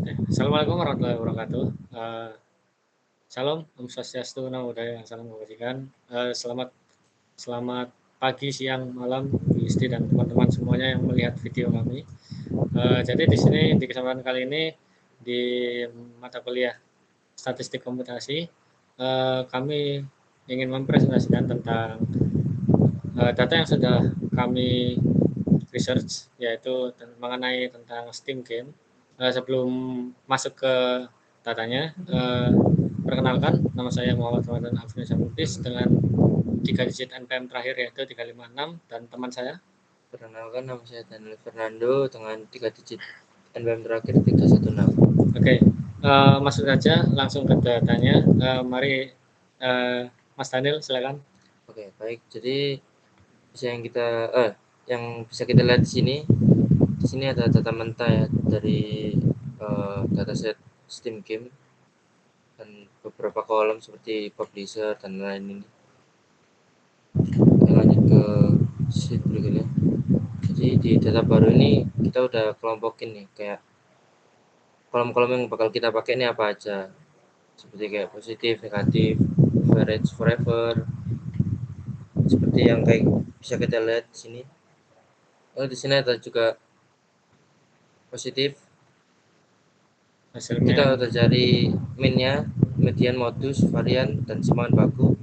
Assalamualaikum warahmatullahi wabarakatuh. Salam, Om Swastiastu, Namo Buddhaya, salam kebajikan. Selamat selamat pagi, siang, malam, Bu Listi dan teman-teman semuanya yang melihat video kami. Jadi di sini di kesempatan kali ini di mata kuliah Statistik Komputasi, kami ingin mempresentasikan tentang data yang sudah kami research, yaitu mengenai tentang Steam Game. Sebelum masuk ke datanya, perkenalkan, nama saya Muhammad Ramadan Afri Samudis dengan 3 digit NPM terakhir yaitu 356, dan teman saya. Perkenalkan, nama saya Daniel Fernando dengan 3 digit NPM terakhir 316. Oke, masuk saja langsung ke datanya. Mari Mas Daniel, silakan. Oke, baik. Jadi yang bisa kita lihat di sini ada data mentah ya dari dataset Steam Game dan beberapa kolom seperti publisher dan lain ini. Kita lanjut ke sheet berikutnya. Jadi di data baru ini kita udah kelompokin nih kayak kolom-kolom yang bakal kita pakai ini apa aja, seperti kayak positif, negatif, average, forever, seperti yang kayak bisa kita lihat di sini. Di sini ada juga positif. Hasilnya Kita udah cari minnya, median, modus, varian, dan semangat baku.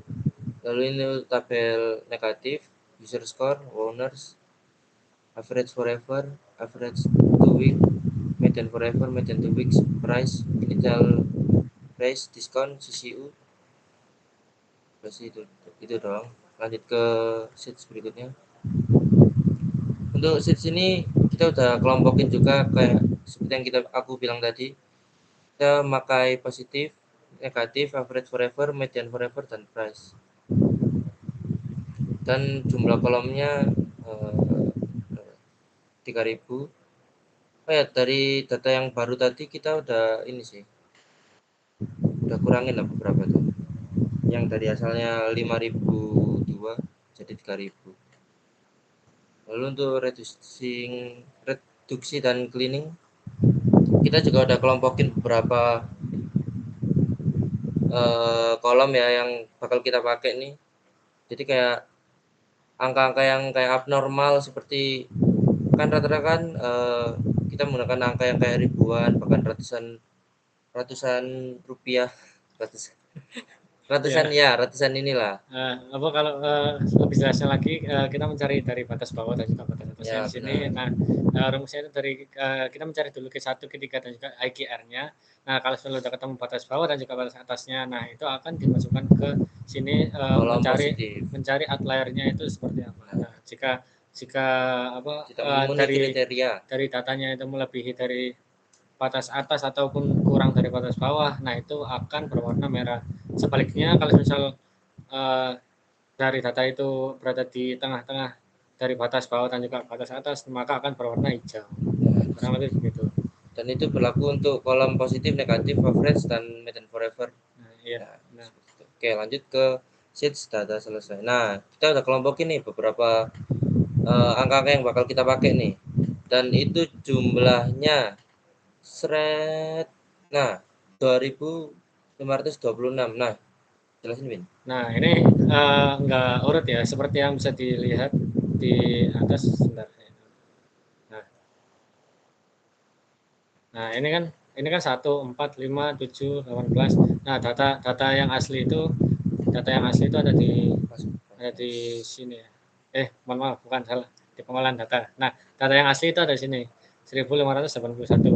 Lalu ini tabel negatif, user score, owners, average forever, average 2 week, median forever, median 2 weeks, price, initial price, discount, CCU. Terus itu doang. Lanjut ke sheet berikutnya. Untuk sheet ini kita udah kelompokin juga kayak seperti yang aku bilang tadi. Kita pakai positif, negatif, average forever, median forever, dan price. Dan jumlah kolomnya 3000. Oh ya, dari data yang baru tadi kita udah ini sih, udah kurangin lah beberapa tuh. Yang dari asalnya 5002 jadi 3000. Lalu untuk reduksi dan cleaning, kita juga udah kelompokin beberapa kolom ya yang bakal kita pakai nih. Jadi kayak angka-angka yang kayak abnormal, seperti kan rata-rata kan kita menggunakan angka yang kayak ribuan bahkan ratusan rupiah, ratusan ya. ratusan inilah. Apa kalau lebih jelasnya lagi, kita mencari dari batas bawah dan juga batas atasnya Ya di sini. benar. Nah, rumusnya itu dari kita mencari dulu Q1, Q3 dan juga IGR-nya. Nah, kalau sudah ketemu batas bawah dan juga batas atasnya, nah itu akan dimasukkan ke sini, Kolom mencari positif. outlier-nya itu seperti apa. Nah, jika jika apa Tidak memenuhi kriteria. dari datanya itu melebihi dari batas atas ataupun kurang dari batas bawah, nah itu akan berwarna merah. Sebaliknya, kalau misal dari data itu berada di tengah-tengah dari batas bawah dan juga batas atas, maka akan berwarna hijau. Kurang lebih begitu. Dan itu berlaku untuk kolom positif, negatif, average, dan median forever. Nah, iya. Ya, Nah, oke, lanjut ke sheets data selesai. Nah, kita udah kelompokin nih beberapa angka-angka yang bakal kita pakai nih. Dan itu jumlahnya seret. Nah, 2526. Nah, jelasin, Win. nah ini enggak urut ya, seperti yang bisa dilihat di atas. Sebentar. Nah, nah ini kan 1, 4, 5, 7, 18. Nah, data yang asli itu ada di sini ya. Mohon maaf, bukan, salah. Di pengolahan data. Nah, data yang asli itu ada di sini, 1581.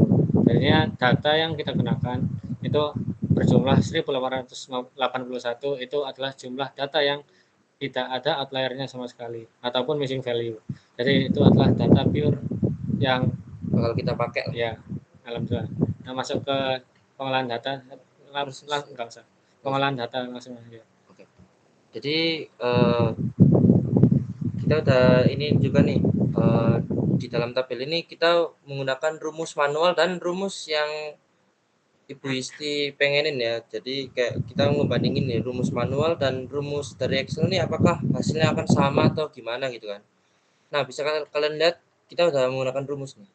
Jadinya data yang kita gunakan itu berjumlah 1881, itu adalah jumlah data yang tidak ada outliernya sama sekali ataupun missing value. Jadi itu adalah data pure yang bakal kita pakai lah. Ya, alhamdulillah. Nah, masuk ke pengolahan data, enggak usah. Pengolahan data langsung aja. Oke. Jadi kita udah ini juga nih, di dalam tabel ini kita menggunakan rumus manual dan rumus yang Ibu Isti pengenin ya. Jadi kayak kita ngebandingin nih rumus manual dan rumus dari Excel nih, apakah hasilnya akan sama atau gimana gitu kan. Nah, bisa kalian lihat kita udah menggunakan rumus nih.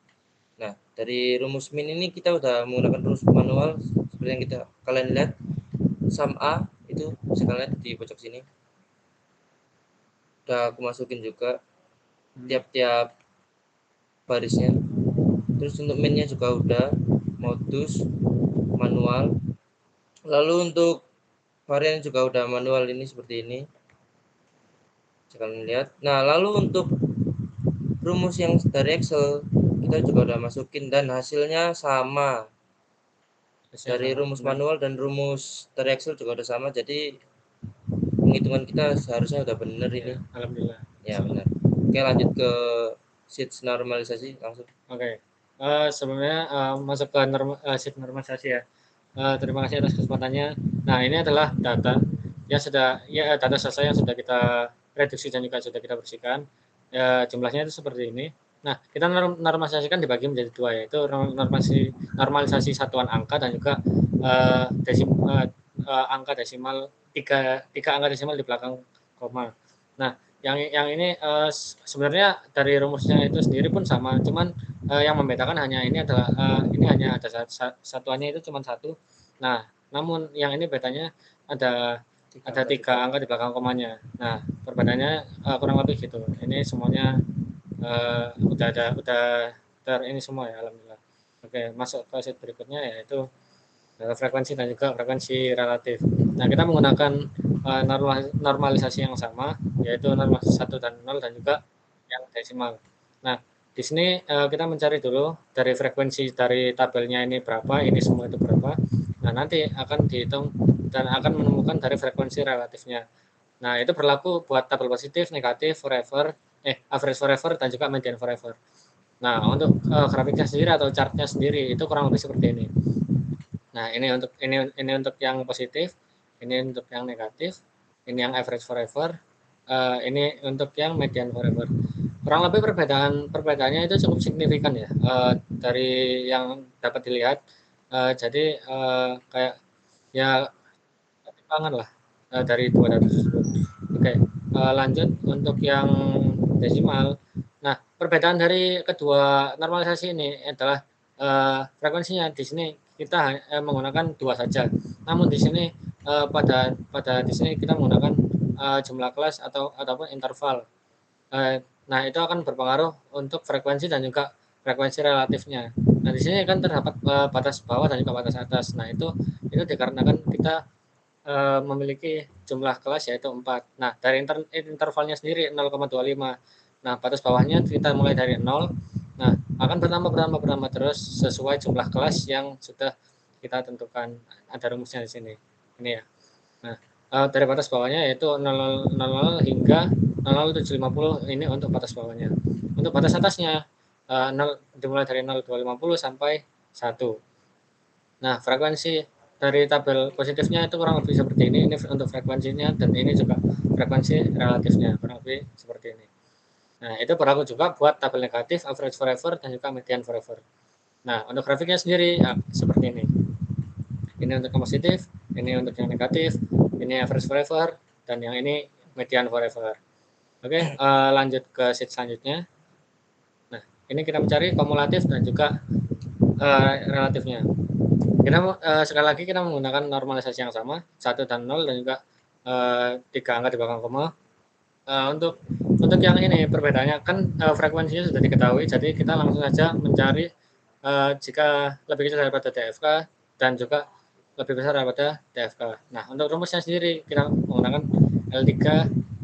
Nah, dari rumus min ini kita udah menggunakan rumus manual seperti yang kalian lihat. Sum A itu bisa kalian lihat di pojok sini. Udah aku masukin juga tiap-tiap barisnya. Terus untuk minnya juga udah, modus manual. Lalu untuk varian juga udah manual, ini seperti ini. Bisa kalian lihat. Nah, lalu untuk rumus yang dari Excel kita juga udah masukin dan hasilnya sama. Dari rumus manual dan rumus dari Excel juga udah sama, jadi penghitungan kita seharusnya udah bener ini. Alhamdulillah. Ya benar. Oke, lanjut ke sheet normalisasi langsung. Oke. Sebelumnya masuk ke sheet normalisasi ya. Terima kasih atas kesempatannya. Nah, ini adalah data yang data selesai yang sudah kita reduksi dan juga sudah kita bersihkan. Jumlahnya itu seperti ini. Nah, kita normalisasikan dibagi menjadi dua, yaitu normalisasi satuan angka dan juga angka desimal, tiga angka desimal di belakang koma. Nah, yang ini sebenarnya dari rumusnya itu sendiri pun sama, cuman yang membedakan hanya ini adalah ini hanya ada satuannya itu cuma satu. Nah, namun yang ini bedanya ada tiga angka di belakang komanya. Nah, perbedaannya kurang lebih gitu. Ini semuanya udah ini semua ya, alhamdulillah. Oke, masuk ke sheet berikutnya, yaitu frekuensi dan juga frekuensi relatif. Nah, kita menggunakan normalisasi yang sama, yaitu normalisasi 1 dan 0 dan juga yang desimal. Nah, di sini kita mencari dulu dari frekuensi dari tabelnya ini berapa, ini semua itu berapa. Nah, nanti akan dihitung dan akan menemukan dari frekuensi relatifnya. Nah, itu berlaku buat tabel positif, negatif, forever, average forever, dan juga median forever. Nah, untuk grafiknya sendiri atau chartnya sendiri itu kurang lebih seperti ini. Nah, ini untuk yang positif, ini untuk yang negatif, ini yang average forever, ini untuk yang median forever. Kurang lebih perbedaannya itu cukup signifikan ya, dari yang dapat dilihat. Jadi kayak ya timbangan lah dari dua data tersebut. Oke, lanjut untuk yang desimal. Nah, perbedaan dari kedua normalisasi ini adalah frekuensinya. Di sini kita menggunakan dua saja. Namun di sini pada di sini kita menggunakan jumlah kelas ataupun interval. Nah, itu akan berpengaruh untuk frekuensi dan juga frekuensi relatifnya. Nah, di sini kan terdapat batas bawah dan juga batas atas. Nah, itu dikarenakan kita memiliki jumlah kelas yaitu 4. Nah, dari intervalnya sendiri 0,25. Nah, batas bawahnya kita mulai dari 0. Nah, akan bertambah terus sesuai jumlah kelas yang sudah kita tentukan. Ada rumusnya di sini. Ini ya. Nah, dari batas bawahnya yaitu 0,00 hingga 0,0750 ini untuk batas bawahnya. Untuk batas atasnya dimulai dari 0,250 sampai 1. Nah, frekuensi dari tabel positifnya itu kurang lebih seperti ini untuk frekuensinya, dan ini juga frekuensi relatifnya kurang lebih seperti ini. Nah, itu berlaku juga buat tabel negatif, average forever, dan juga median forever. Nah, untuk grafiknya sendiri seperti ini. Ini untuk yang positif, ini untuk yang negatif, ini average forever, dan yang ini median forever. Oke, lanjut ke sheet selanjutnya. Nah, ini kita mencari kumulatif dan juga relatifnya. Kita sekali lagi kita menggunakan normalisasi yang sama, 1 dan 0, dan juga 3 angka di belakang koma. Untuk yang ini perbedaannya kan frekuensinya sudah diketahui, jadi kita langsung saja mencari jika lebih kecil daripada DFK dan juga lebih besar daripada DFK. Nah, untuk rumusnya sendiri kita menggunakan L3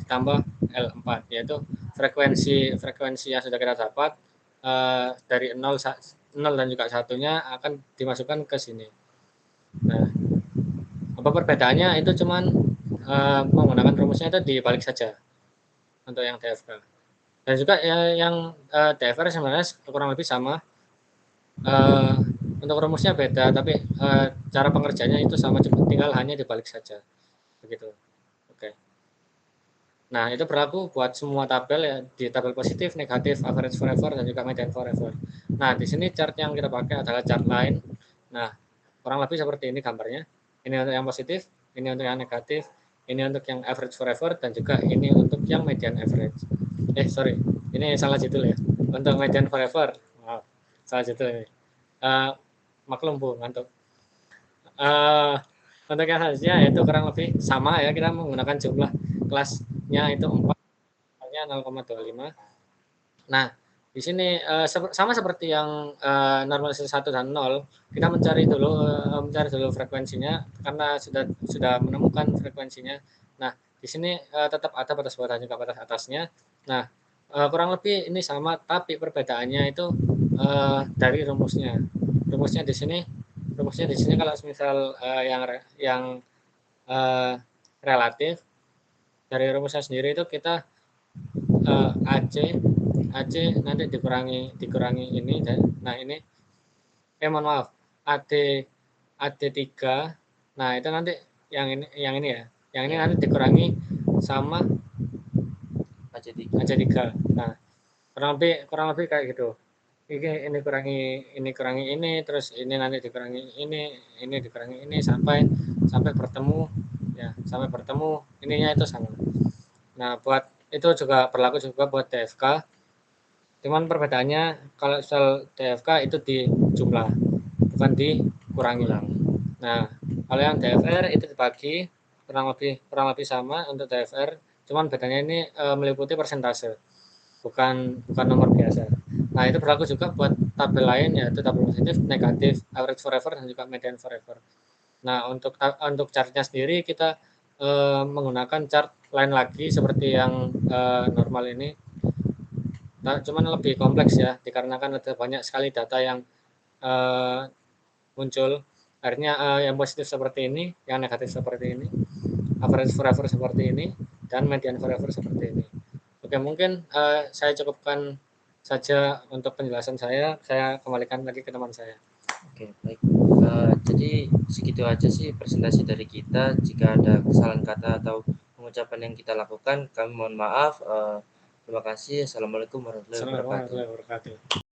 ditambah L4, yaitu frekuensi yang sudah kita dapat dari 0 dan juga satunya akan dimasukkan ke sini. Nah, apa perbedaannya itu cuman menggunakan rumusnya itu dibalik saja untuk yang DFK. Dan juga yang DFR sebenarnya kurang lebih sama. Untuk rumusnya beda, tapi cara pengerjaannya itu sama, cuma tinggal hanya dibalik saja. Begitu. Oke. Nah, itu berlaku buat semua tabel ya, di tabel positif, negatif, average forever, dan juga median forever. Nah, di sini chart yang kita pakai adalah chart line. Nah, kurang lebih seperti ini gambarnya. Ini untuk yang positif, ini untuk yang negatif, ini untuk yang average forever, dan juga ini untuk yang median average. Sorry, ini salah judul ya. Untuk median forever, maaf, salah satu ini. Maklum Bu, ngantuk. Uh, untuk yang selanjutnya yaitu kurang lebih sama ya, kita menggunakan jumlah kelasnya itu 4, misalnya 0,25. Nah, di sini sama seperti yang normalisasi 1 dan 0, kita mencari dulu frekuensinya karena sudah menemukan frekuensinya. Nah, di sini tetap ada batas bawah dan juga batas atasnya. Nah, kurang lebih ini sama, tapi perbedaannya itu dari rumusnya. Rumusnya di sini kalau misal yang relatif, dari rumusnya sendiri itu kita AC nanti dikurangi ini. Nah, ini mohon maaf, AD3. Nah, itu nanti yang ini ya. Yang ini nanti dikurangi sama AC3. Nah, kurang lebih kayak gitu. Ini kurangi ini, terus ini nanti dikurangi ini dikurangi ini sampai bertemu ya, sampai bertemu ininya itu sama. Nah, buat itu juga berlaku juga buat DFK. Cuman perbedaannya kalau soal DFK itu di jumlah, bukan dikurangi. Nah, kalau yang DFR itu dibagi kurang lebih sama untuk DFR, cuman bedanya ini meliputi persentase, bukan nomor biasa. Nah, itu berlaku juga buat tabel lain, yaitu tabel positif, negatif, average forever, dan juga median forever. Nah, untuk chartnya sendiri kita menggunakan chart lain lagi seperti yang normal ini. Nah, cuman lebih kompleks ya, dikarenakan ada banyak sekali data yang muncul. Akhirnya yang positif seperti ini, yang negatif seperti ini, average forever seperti ini, dan median forever seperti ini. Oke, mungkin saya cukupkan saja untuk penjelasan saya. Saya kembalikan lagi ke teman saya. Oke, baik. Jadi segitu aja sih presentasi dari kita. Jika ada kesalahan kata atau pengucapan yang kita lakukan, kami mohon maaf. Terima kasih. Assalamualaikum warahmatullahi wabarakatuh.